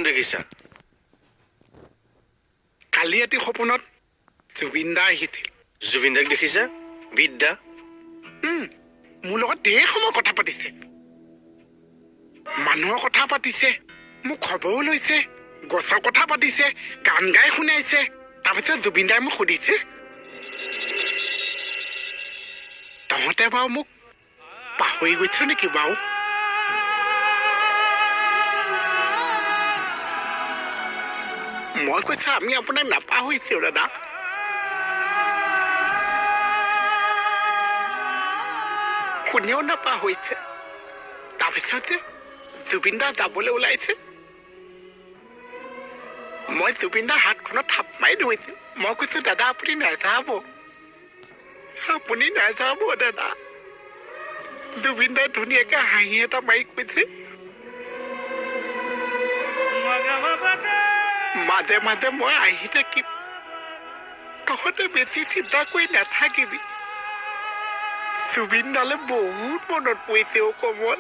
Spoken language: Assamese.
দেখিছা? কালি ৰাতি সপোনত জুবিন দা আহিছিল। জুবিন দাক দেখিছা? বিদ্যা মোৰ লগত ধেৰ সময় কথা পাতিছে, মানুহৰ কথা পাতিছে, মোক খবৰো লৈছে, গছৰ কথা পাতিছে, গান গাই শুনাইছে। তাৰপিছত জুবিন দাই মোক সুধিছে, তহঁতে বাৰু মোক পাহৰি গৈছ নেকি বাৰু? মই কৈছো আমি আপোনাক নাপাহৰিছো দাদা। কোনেও নাপাহৰিছে। তাৰপিছতে জুবিন দা যাবলৈ ওলাইছে। মই জুবিন দাৰ হাতখনত থাপ মাৰি ধৰিছো। মই কৈছো দাদা আপুনি নাযাব, আপুনি নাযাব দাদা। জুবিন দাই ধুনীয়াকে হাঁহি এটা মাৰি কৈছে, মাজে মাজে মই আহি থাকিম, তহঁতে বেছি চিন্তা কৰি নাথাকিবি। জুবিন দালে বহুত মনত পৰিছে অ কমল।